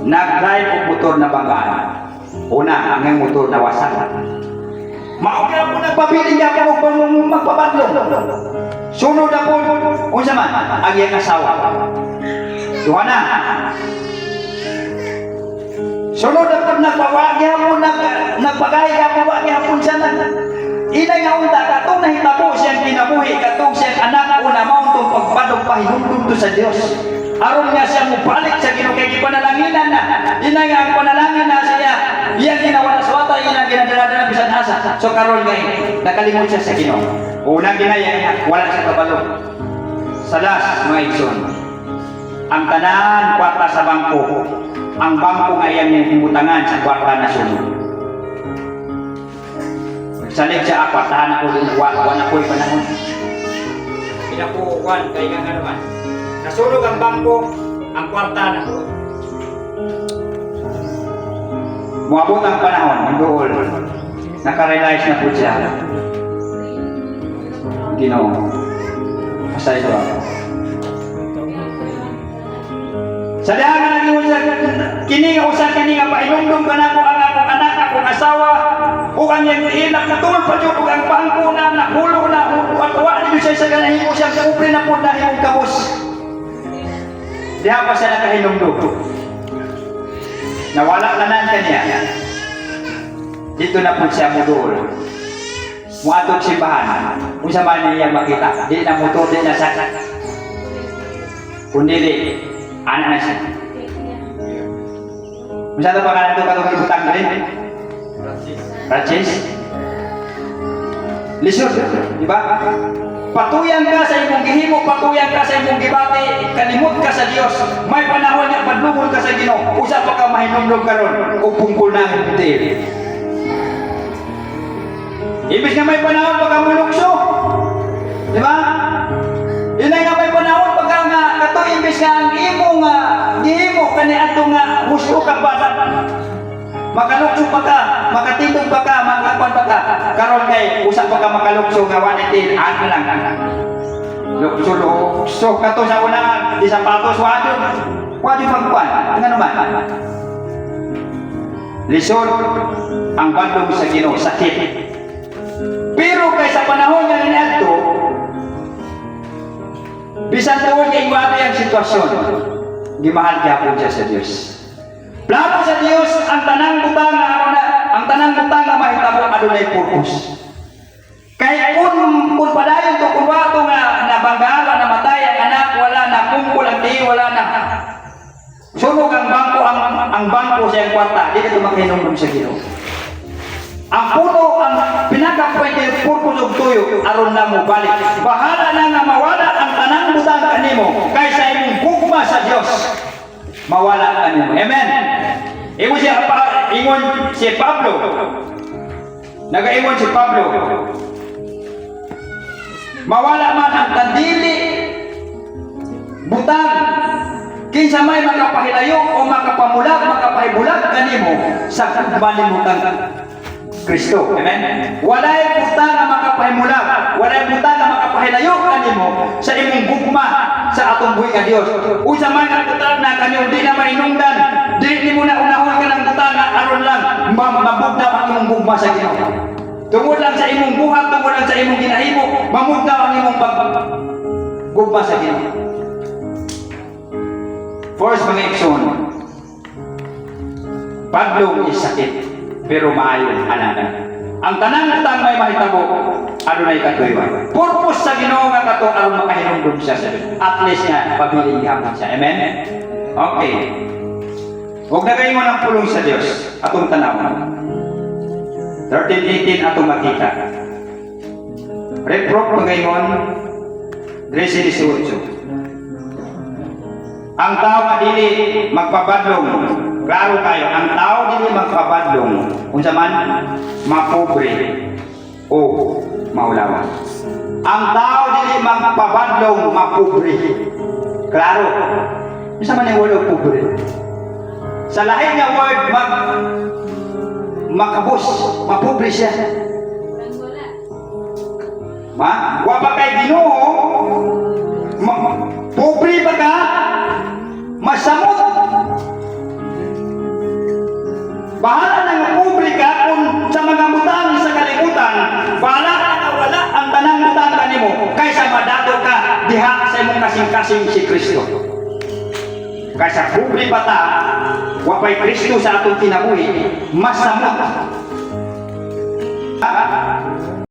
nag-drive og motor na banggaan. Una, ang motor na wasak. Mauna po nagpabili niya po kung magpabadlong. Sunod na po, unsa man, ang iyang asawa. Duhana. Sunod na po nagpawagi hapon, nagpagay hapon, hapon siya na. Inay nga unta, katong nahitabo siyang kinabuhi, katong siyang anak una mauntong pagpadong pahinundong to sa Diyos. Aron nga siya mubalik sa Ginoo kay gipanalanginan na. Inay nga ang panalangin na siya. Iyang ginawa sa wata, iyang ginadala-dala bisan asa. So karon nga nakalimot siya sa Ginoo. Unang ginaya niya, wala siya kabalo. Sa last, mga igsoon, ang tanan kwarta sa bangko, ang bangko nga iyang himutangan sa kwarta na sunod. Salig siya, kwartahan ako din, wala ko'y panahon. Pinapukuan, kaya nga naman. Nasulog ang bangko, ang kwarta na ko. Muabot ang panahon, ang dool. Nakarealize na po siya. Ginoo, pasay ko ako. Sa dahan na nag-iwan siya, kini nga painundong ka na ko ang akong anak, akong asawa, o ang iyang inak na tulad pa dyan, o ang bangko na, nakulo na, at wala niyo siya sa ganahin mo siya, kupre na po dahil mong kabos. Diha pa siya nakahinumdog. Nawala na nan kanya. Dito na po siya mudol. Muatog simbahan. Kung sa man niya makita. Di na motor, di na sakit. Kundi di, anak na siya. Masyado pa ka na ito katong ibutang na rin? Francis? Lisod, di ba? Patuyan ka sa imong gihimo, patuyan ka sa imong gibati, kalimot ka sa Dios. May panahon nga padlungol ka sa Ginoo. Usa pa ka mahinumdog karon ug pungkol na puti. Ibig nga may panahon pag mulukso. Di ba? Inay nga may panahon pag nga kato imbis nga ang imong gihimo kani adto nga gusto ka bata. Makalukso pa ka, makatindog pa ka, makapan pa ka. Karon kay usa pa ka makalukso nga wanitin, ano lang. Lukso kato sa una, di sapatos wadon. Wadon pagkuan, ano naman? Lisod ang bandong sa Ginoo, sakit. Pero kay sa panahon nga niadto, bisan tuon kay iwati ang sitwasyon, gimahal gyapon siya sa Dios. Plano sa Dios ang tanang butang nga mahitabo adunay purpose. Kay kung padayon to kung wato nga nabangga namatay ang anak, wala na kumpul ang tiyo, wala na sunog ang bangko ang bangko sa kwarta, di ka makinom sa Ginoo. Ang puno ang pinaka-pwede purpose og tuyo aron na mo balik. Bahala na nga mawala ang tanang butang kanimo kaysa imong gugma sa Dios. Mawala ka nimo. Amen. Ingon si Pablo. Nagaingon si Pablo. Mawala man ang tandili, butang, kinsa may makapahilayo o makapahibulag kanimo sa kalimutan Kristo. Amen. Walay butang nga makapahimulag, walay butang nga makapahilayo kanimo sa imong gugma sa atong buhi ka Dios. Usa man nga butang na kanyo di na mainungdan, dili nimo na unahon ka ng butang nga aron lang mabugdaw ang imong gugma sa Ginoo. Tungod lang sa imong buhat, tungod lang sa imong ginahimo, mamugdaw ang imong gugma sa Ginoo. First, mga igsoon, padlong is sakit, pero maayon ananan. Ang tanang utang may mahitabo, adunay katuyoan. Purpose sa Ginoo nga kato aron makahinumdum siya sa at least nga pabiling gihapon siya. Amen. Okay. Huwag na kayo mo ng pulong sa Diyos atong tanaw. 13:18 atong makita. Reprop ngayon 13:18. Ang tao nga dili magpabadlong, klaro kayo, ang tao dili magpabadlong unsa man mapobre o maulawan. Ang tao dili magpabadlong mapobre. Klaro. Unsa man ang word pobre? Sa lain nga word makabos, mapobre siya. Wa pa kay Ginoo, pobre ba ka? Masamot. diha sa imong kasing-kasing si Kristo. Kaysa kubli pa ta, wapay Kristo sa atong kinabuhi, mas samot.